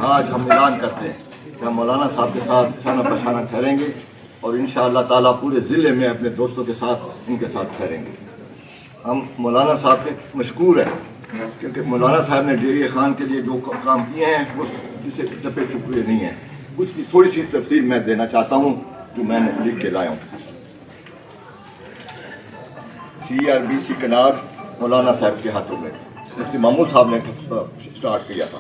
آج ہم اعلان کرتے ہیں کہ ہم مولانا صاحب کے ساتھ شانہ بشانہ ٹھہریں گے اور انشاءاللہ تعالیٰ پورے ضلع میں اپنے دوستوں کے ساتھ ان کے ساتھ ٹھہریں گے۔ ہم مولانا صاحب کے مشکور ہیں کیونکہ مولانا صاحب نے ڈیری خان کے لیے جو کام کیے ہیں وہ کسی چپے چپے نہیں ہیں۔ اس کی تھوڑی سی تفصیل میں دینا چاہتا ہوں جو میں نے لکھ کے لایا ہوں۔ CRBC کنار مولانا صاحب کے ہاتھوں میں مفتی محمود صاحب نے سٹارٹ کیا تھا۔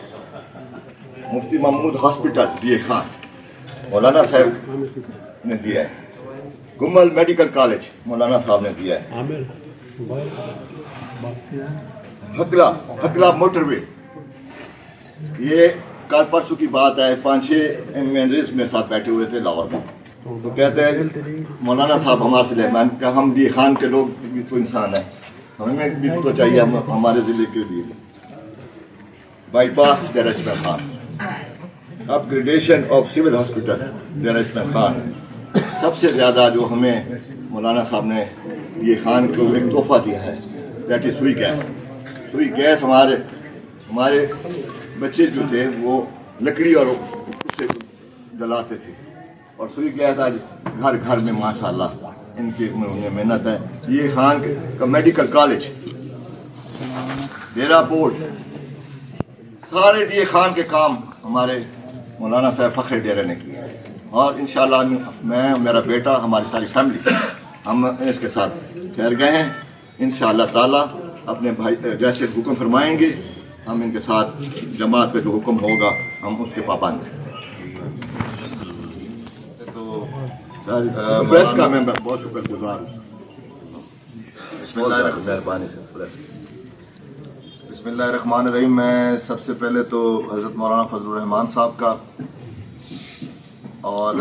مفتی محمود ہاسپٹل ڈی خان مولانا صاحب نے دیا ہے۔ گمل میڈیکل کالج مولانا صاحب نے دیا ہے۔ ہکلا موٹر وے، یہ کل پرسوں کی بات ہے، 5-6 MNs میں ساتھ بیٹھے ہوئے تھے لاہور میں، تو کہتے ہیں مولانا صاحب ہمارے سے لہمان کہ ہم ڈی خان کے لوگ بھی تو انسان ہیں، ہمیں بھی تو چاہیے ہمارے ضلع کے لیے۔ Bypass Dera Ismail Khan, upgradation of civil hospital Dera Ismail Khan. سب سے زیادہ جو ہمیں مولانا صاحب نے یہ خان کو ایک تحفہ دیا ہے دیٹ از سوئی گیس۔ سوئی گیس ہمارے بچے جو تھے وہ لکڑی اور اس سے جلاتے تھے، اور سوئی گیس آج گھر گھر میں ماشاءاللہ ان کی محنت ہے۔ یہ خان کا میڈیکل کالج، ڈیرہ بورڈ، سارے ڈی خان کے کام ہمارے مولانا صاحب فخر ڈیرے نے کیے، اور انشاءاللہ میں میرا بیٹا ہماری ساری فیملی ہم اس کے ساتھ ٹھہر گئے ہیں۔ انشاءاللہ تعالی اپنے بھائی جیسے حکم فرمائیں گے ہم ان کے ساتھ، جماعت کا جو حکم ہوگا ہم اس کے پابند ہیں۔ تو پریس کا میں بہت شکر گزار ہوں۔ بسم اللہ الرحمن الرحیم۔ میں سب سے پہلے تو حضرت مولانا فضل الرحمان صاحب کا اور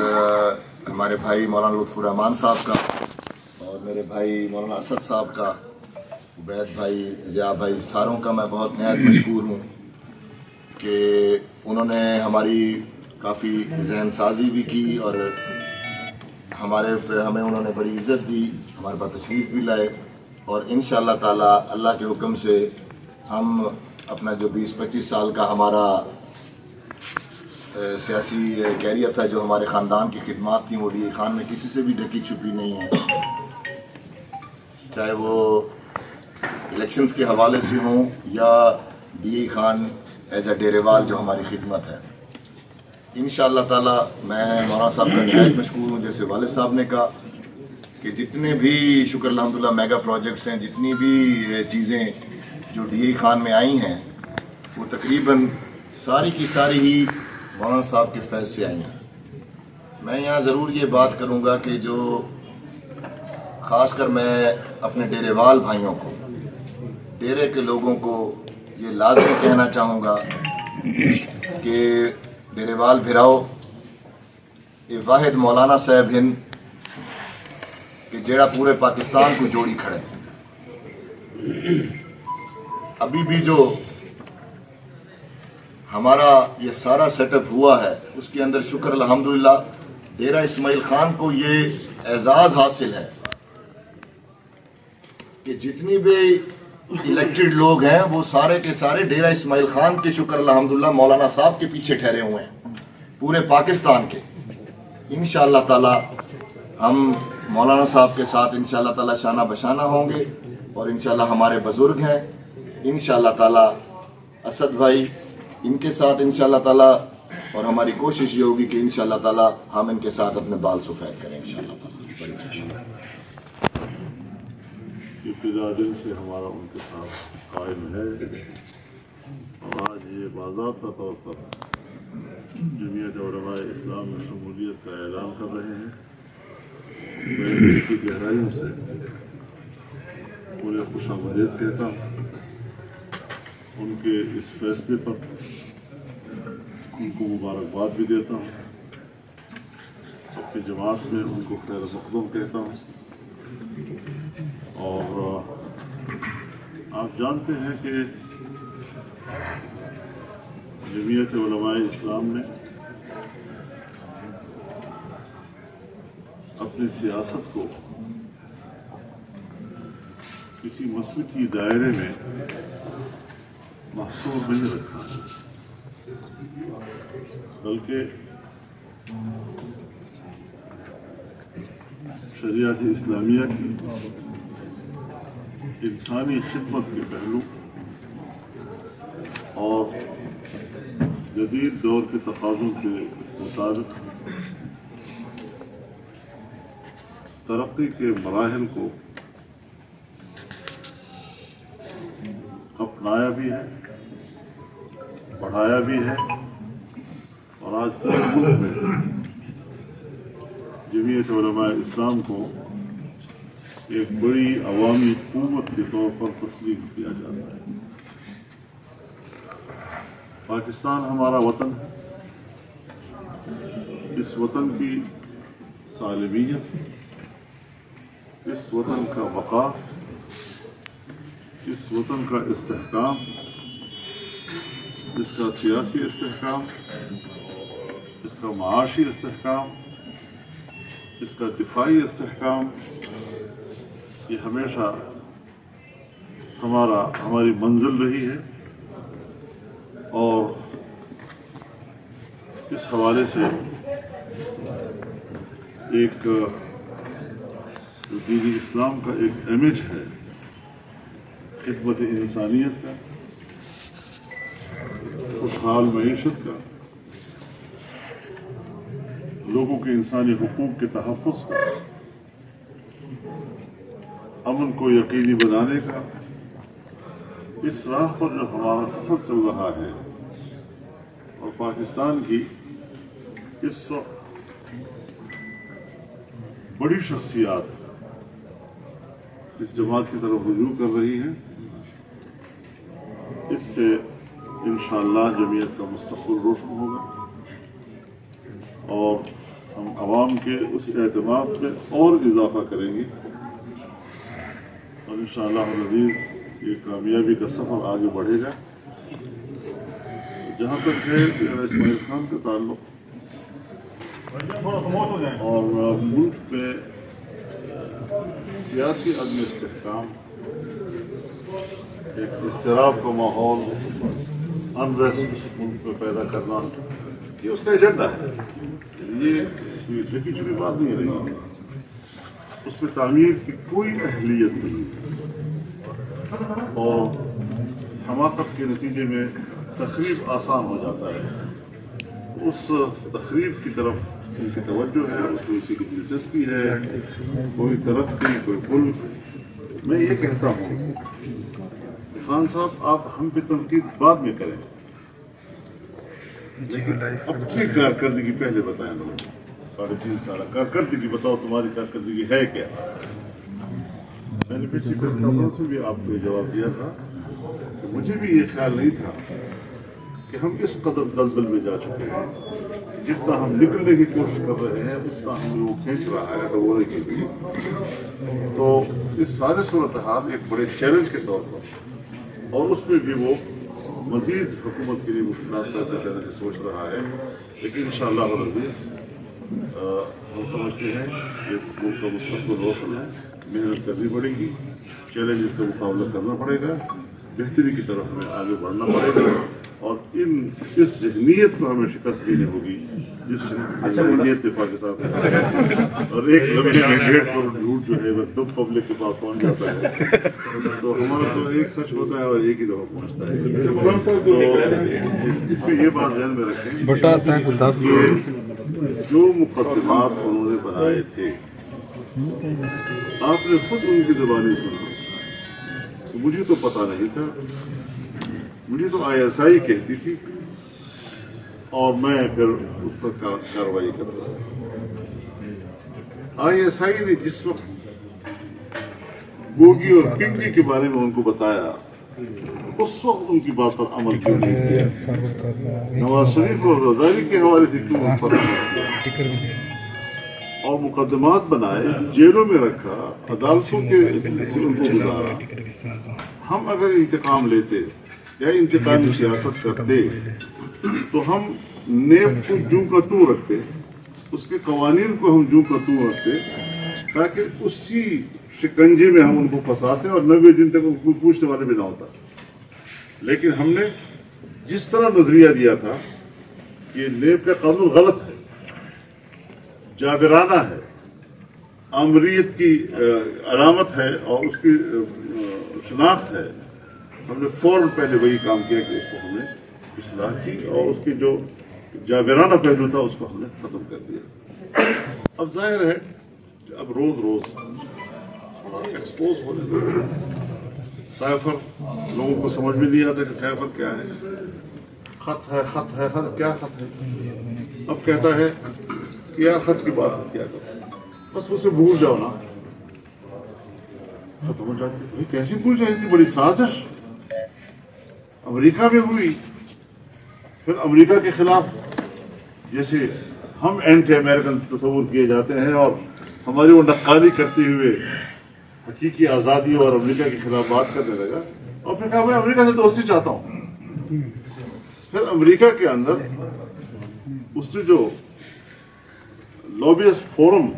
ہمارے بھائی مولانا لطف الرحمان صاحب کا اور میرے بھائی مولانا اسد صاحب کا، عبید بھائی، ضیاء بھائی، ساروں کا میں بہت نہایت مشکور ہوں کہ انہوں نے ہماری کافی ذہن سازی بھی کی اور ہمیں انہوں نے بڑی عزت دی، ہمارے پاس تشریف بھی لائے، اور انشاءاللہ تعالی اللہ کے حکم سے ہم اپنا جو 20-25 سال کا ہمارا سیاسی کیریئر تھا، جو ہمارے خاندان کی خدمات تھیں، وہ ڈی خان میں کسی سے بھی ڈھکی چھپی نہیں ہے، چاہے وہ الیکشنز کے حوالے سے ہوں یا ڈی خان ایز اے ڈیرے وال جو ہماری خدمت ہے۔ انشاءاللہ تعالی میں مولانا صاحب کا نہایت مشکور ہوں، جیسے والد صاحب نے کہا کہ جتنے بھی شکر الحمدللہ میگا پروجیکٹس ہیں، جتنی بھی چیزیں جو ڈی خان میں آئی ہیں، وہ تقریباً ساری کی ساری ہی مولانا صاحب کے فیض سے آئی ہیں۔ میں یہاں ضرور یہ بات کروں گا کہ جو خاص کر میں اپنے ڈیرے وال بھائیوں کو، ڈیرے کے لوگوں کو یہ لازمی کہنا چاہوں گا کہ ڈیرے وال بھراؤ، یہ واحد مولانا صاحب ہند کہ جیڑا پورے پاکستان کو جوڑی کھڑے۔ ابھی بھی جو ہمارا یہ سارا سیٹ اپ ہوا ہے اس کے اندر شکر الحمدللہ ڈیرہ اسماعیل خان کو یہ اعزاز حاصل ہے کہ جتنی بھی الیکٹڈ لوگ ہیں وہ سارے کے سارے ڈیرہ اسماعیل خان کے شکر الحمدللہ مولانا صاحب کے پیچھے ٹھہرے ہوئے ہیں، پورے پاکستان کے۔ انشاءاللہ تعالی ہم مولانا صاحب کے ساتھ انشاءاللہ تعالی شانہ بشانہ ہوں گے، اور انشاءاللہ ہمارے بزرگ ہیں انشاءاللہ تعالی اسد بھائی، ان کے ساتھ انشاءاللہ تعالی، اور ہماری کوشش یہ ہوگی کہ انشاءاللہ تعالی ہم ان کے ساتھ اپنے بال سفید کریں انشاءاللہ تعالی۔ ابتدا دن سے ہمارا ان کے ساتھ قائم ہے، اور آج یہ باضابطہ طور پر جمعیت علماء اسلام میں شمولیت کا اعلان کر رہے ہیں۔ میں ان کی گہرائیوں سے انہیں خوش آمدید کہتا ہوں، ان کے اس فیصلے پر ان کو مبارکباد بھی دیتا ہوں، اپنی جماعت میں ان کو خیر مقدم کہتا ہوں۔ اور آپ جانتے ہیں کہ جمعیت علماء اسلام نے اپنی سیاست کو کسی مسلکی دائرے میں محصور نہیں رکھا ہے۔ بلکہ شریعت اسلامیہ کی انسانی خدمت کے پہلو اور جدید دور کے تقاضوں کے مطابق ترقی کے مراحل کو اپنایا بھی ہے، بڑھایا بھی ہے، اور آج پورے ملک میں جمعیت علماء اسلام کو ایک بڑی عوامی قوت کے طور پر تسلیم کیا جاتا ہے۔ پاکستان ہمارا وطن ہے، اس وطن کی سالمیت، اس وطن کا وقار، اس وطن کا استحکام، اس کا سیاسی استحکام، اس کا معاشی استحکام، اس کا دفاعی استحکام، یہ ہمیشہ ہماری منزل رہی ہے، اور اس حوالے سے ایک جو دین اسلام کا ایک امیج ہے خدمت انسانیت کا، خوشحال معیشت کا، لوگوں کے انسانی حقوق کے تحفظ کا، امن کو یقینی بنانے کا، اس راہ پر جو ہمارا سفر چل رہا ہے، اور پاکستان کی اس وقت بڑی شخصیات اس جماعت کی طرف رجوع کر رہی ہیں، اس سے انشاءاللہ جمعیت کا مستقبل روشن ہوگا، اور ہم عوام کے اس اعتماد میں اور اضافہ کریں گے، اور انشاءاللہ العزیز یہ کامیابی کا سفر آگے بڑھے گا۔ جہاں تک ہے اسماعیل خان کا تعلق، اور ملک میں سیاسی عدم استحکام، ایک اضطراب کا ماحول، انریسٹ ملک میں پیدا کرنا، یہ اس کا ایجنڈا ہے، یہ لکھی چھپی بات نہیں رہی، اس میں تعمیر کی کوئی اہلیت نہیں، اور حماقت کے نتیجے میں تخریب آسان ہو جاتا ہے، اس تخریب کی طرف ان کی توجہ ہے، اس میں اسی کی دلچسپی ہے، کوئی ترقی، کوئی پل۔ میں یہ کہتا ہوں خان صاحب، آپ ہم پہ تنقید بعد میں کریں، اپنی کارکردگی پہلے بتائیں لوگوں، 3.5 سال کارکردگی بتاؤ، تمہاری کارکردگی ہے کیا؟ میں نے پچھلی پریس کانفرنس میں بھی آپ کو جواب دیا تھا کہ مجھے بھی یہ خیال نہیں تھا کہ ہم اس قدر دلدل میں جا چکے ہیں، جتنا ہم نکلنے کی کوشش کر رہے ہیں اتنا ہم وہ کھینچ رہا ہے ڈبونے کے لیے۔ تو اس سارے صورتحال ایک بڑے چیلنج کے طور پر، اور اس میں بھی وہ مزید حکومت کے لیے مشکلات پیدا کرنے کی سوچ رہا ہے، لیکن انشاءاللہ العزیز ہم سمجھتے ہیں کہ ملک کا مستقبل روشن ہے، محنت کرنی پڑے گی، چیلنجز کا مقابلہ کرنا پڑے گا، بہتری کی طرف ہمیں آگے بڑھنا پڑے گا، اور اس ذہنیت کو ہمیں شکست دینی ہوگی جس ذہنیت دفاع کے ساتھ ہے، اور ایک لمحے میں 1.5 کروڑ جھوٹ جو ہے وہ دو پبلک کے پاس پہنچ جاتا ہے، تو ہمارا تو ایک سچ ہوتا ہے اور ایک ہی دفعہ پہنچتا ہے۔ تو اس میں یہ بات ذہن میں رکھیں کہ جو مقدمات انہوں نے بنائے تھے آپ نے خود ان کی زبانی سنا، مجھے تو پتا نہیں تھا، مجھے تو ISI کہتی تھی، اور میں پھر اس پر کارروائی کرتا تھا۔ ISI نے جس وقت بوگی اور پنگی کے بارے میں ان کو بتایا، اس وقت ان کی بات پر عمل کیوں نہیں کیا؟ نواز شریف اور زرداری کے حوالے سے کیوں اس پر عمل کیا؟ اور مقدمات بنائے، جیلوں میں رکھا، عدالتوں کے سے ان کو گزارا۔ ہم اگر انتقام لیتے یا انتقامی سیاست کرتے تو ہم نیب کو جوں کا توں رکھتے، اس کے قوانین کو ہم جوں کا توں رکھتے، تاکہ اسی شکنجے میں ہم ان کو پھنساتے اور 90 دن تک ان کو پوچھنے والے بھی نہ ہوتا۔ لیکن ہم نے جس طرح نظریہ دیا تھا یہ نیب کا قانون غلط ہے، جابرانہ ہے، آمریت کی علامت ہے اور اس کی شناخت ہے. ہم نے فوراً پہلے وہی کام کیا کہ اس کو ہم نے اصلاح کی اور اس کی جو جابرانہ پہلو تھا اس کو ہم نے ختم کر دیا. اب ظاہر ہے اب روز روز ایکسپوز ہونے لگے. سائفر لوگوں کو سمجھ میں نہیں آتا کہ سائفر کیا ہے. خط ہے، خط ہے، خط کیا خط ہے. اب کہتا ہے کہ یار خط کی بات کیا کرو، بس اسے بھول جاؤ نا. ختم ہو جاتی ہے. کیسی بھول جائے تھی؟ بڑی سازش امریکہ میں ہوئی. پھر امریکہ کے خلاف جیسے ہم اینٹی امریکن تصور کیے جاتے ہیں اور ہماری وہ نقالی کرتے ہوئے حقیقی آزادی اور امریکہ کے خلاف بات کرنے لگا اور پھر کہا میں امریکہ سے دوستی چاہتا ہوں. پھر امریکہ کے اندر اس نے جو لابیسٹ فورم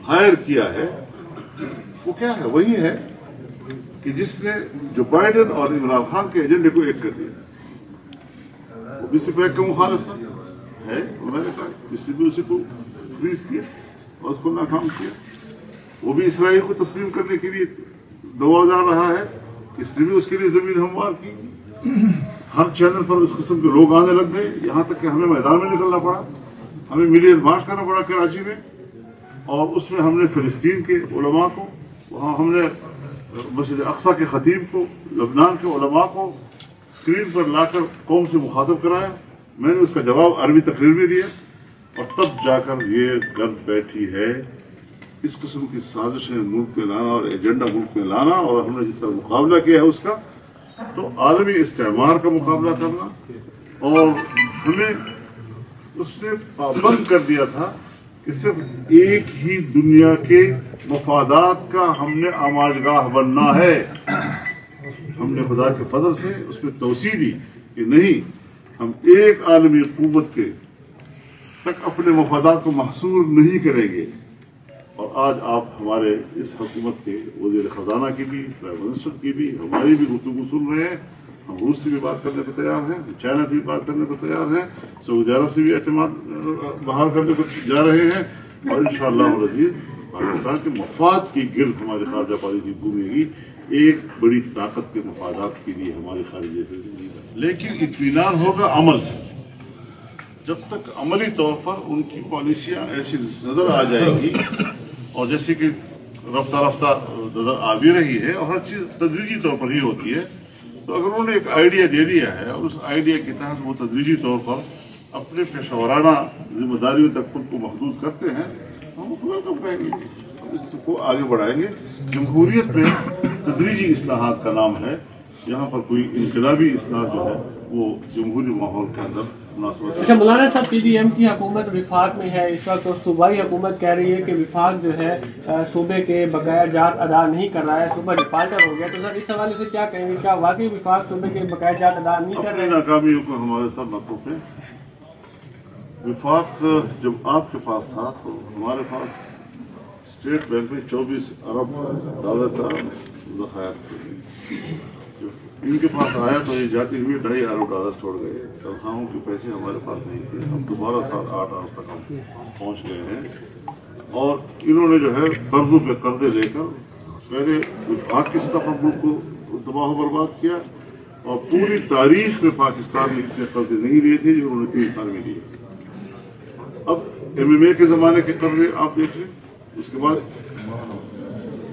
ہائر کیا ہے وہ کیا ہے؟ وہی ہے کہ جس نے جو بائیڈن اور عمران خان کے ایجنڈے کو ایک کر دیا. وہ بھی سپیک کا مخالف ہے، میں نے کہا اس نے بھی اسی کو فریز کیا اور اس کو ناکام کیا. وہ بھی اسرائیل کو تسلیم کرنے کے لیے دباؤ جا رہا ہے، اس نے بھی اس کے لیے زمین ہموار کی. ہر چینل پر اس قسم کے لوگ آنے لگ گئے، یہاں تک کہ ہمیں میدان میں نکلنا پڑا. ہمیں ملین مارچ کرنا پڑا کراچی میں، اور اس میں ہم نے فلسطین کے علماء کو، وہاں ہم نے مسجد اقصیٰ کے خطیب کو، لبنان کے علماء کو اسکرین پر لا کر قوم سے مخاطب کرایا. میں نے اس کا جواب عربی تقریر میں دیا اور تب جا کر یہ گرد بیٹھی ہے. اس قسم کی سازشیں ملک میں لانا اور ایجنڈا ملک میں لانا، اور ہم نے جس طرح مقابلہ کیا ہے اس کا، تو عالمی استعمار کا مقابلہ کرنا. اور ہمیں اس نے پابند کر دیا تھا کہ صرف ایک ہی دنیا کے مفادات کا ہم نے آماجگاہ بننا ہے. ہم نے خدا کے فضل سے اس میں توسیع دی کہ نہیں، ہم ایک عالمی قوت کے تک اپنے مفادات کو محصور نہیں کریں گے. اور آج آپ ہمارے اس حکومت کے وزیر خزانہ کی بھی، پرائم منسٹر کی بھی، ہماری بھی گفتگو سن رہے ہیں. ہم روس سے بھی بات کرنے کو تیار ہیں، چائنا سے بھی بات کرنے کو تیار ہیں، سعودی عرب سے بھی اعتماد بحال کرنے کو جا رہے ہیں. اور انشاءاللہ العزیز پاکستان کے مفاد کی گرد ہماری خارجہ پالیسی گھومے گی، ایک بڑی طاقت کے مفادات کے لیے ہماری خارجہ پالیسی. لیکن اطمینان ہوگا عمل سے. جب تک عملی طور پر ان کی پالیسیاں ایسی نظر آ جائے گی، اور جیسے کہ رفتہ رفتہ نظر آ بھی رہی ہے، اور ہر چیز تدریجی طور پر ہی ہوتی ہے، تو اگر انہوں نے ایک آئیڈیا دے دیا ہے اور اس آئیڈیا کے تحت وہ تدریجی طور پر اپنے پیشہ ورانہ ذمہ داریوں تک خود کو محدود کرتے ہیں، ہم اس کو کریں گے، اس کو آگے بڑھائیں گے. جمہوریت میں تدریجی اصلاحات کا نام ہے. یہاں پر کوئی انقلابی اصلاح جو ہے وہ جمہوری ماحول کے اندر مناسبت. اچھا مولانا صاحب، پی ڈی ایم کی حکومت وفاق میں ہے اس وقت، اور صوبائی حکومت کہہ رہی ہے کہ وفاق جو ہے صوبے کے بقایا جات ادا نہیں کر رہا ہے، صوبہ ڈیفالٹر ہو گیا. تو سر اس حوالے سے کیا کہیں گے؟ کیا واقعی وفاق صوبے کے بقایا جات ادا نہیں کر رہے ہیں؟ اپنی ناکامیوں کو ہمارے ساتھ نہ تھوپیں. وفاق جب آپ کے پاس تھا تو ہمارے پاس اسٹیٹ بینک میں 24 ارب ڈالر کا ذخائر تھے. ان کے پاس آیا تو یہ جاتے ہوئے 2.5 ارب ڈالر چھوڑ گئے. تنخواہوں کے پیسے ہمارے پاس نہیں تھے. ہم دوبارہ 7-8 ارب تک ہم پہنچ گئے ہیں. اور انہوں نے جو ہے قرضوں پہ قرضے لے کر پہلے وفاق کی سطح پر ملک کو تباہ و برباد کیا، اور پوری تاریخ میں پاکستان میں اتنے قرضے نہیں لیے تھے جو انہوں نے 3 سال میں لیے. اب MMA کے زمانے کے قرضے آپ دیکھ لیں، اس کے بعد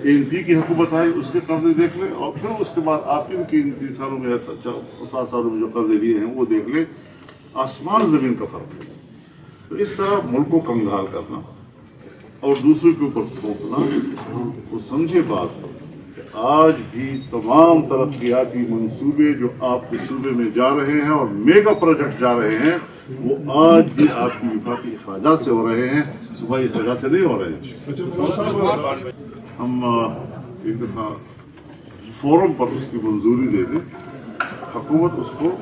ANP کی حکومت آئی، اس کے قرضے دیکھ لیں، اور پھر اس کے بعد آپ ان کی 3 سالوں میں 7 سالوں میں جو قرضے لیے ہیں وہ دیکھ لیں. آسمان زمین کا فرق ہے. تو اس طرح ملک کو کنگال کرنا اور دوسروں کے اوپر تھوپنا، وہ سمجھے بات کہ آج بھی تمام ترقیاتی منصوبے جو آپ کے صوبے میں جا رہے ہیں اور میگا پروجیکٹ جا رہے ہیں، وہ آج بھی آپ کی وفاقی اخراجات سے ہو رہے ہیں، صوبائی اخراجات سے نہیں ہو رہے ہیں. ہم ایک دفعہ فورم پر اس کی منظوری دے دیں، حکومت اس کو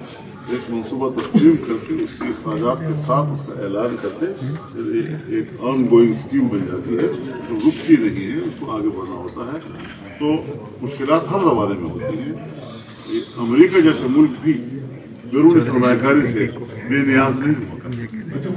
ایک منصوبہ تسلیم کر کے اس کی اخراجات کے ساتھ اس کا اعلان کرتے، ایک آن گوئنگ اسکیم بن جاتی ہے جو رکتی نہیں ہے، اس کو آگے بڑھنا ہوتا ہے. تو مشکلات ہر زمانے میں ہوتی ہیں. امریکہ جیسے ملک بھی ضروری سرمایہ کاری سے بے نیاز نہیں ہوتا.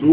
2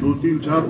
2, 3, 4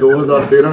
2013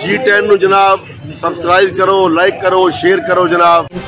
G10 ਨੂੰ ਜਨਾਬ ਸਬਸਕ੍ਰਾਈਬ ਕਰੋ, ਲਾਈਕ ਕਰੋ, ਸ਼ੇਅਰ ਕਰੋ ਜਨਾਬ।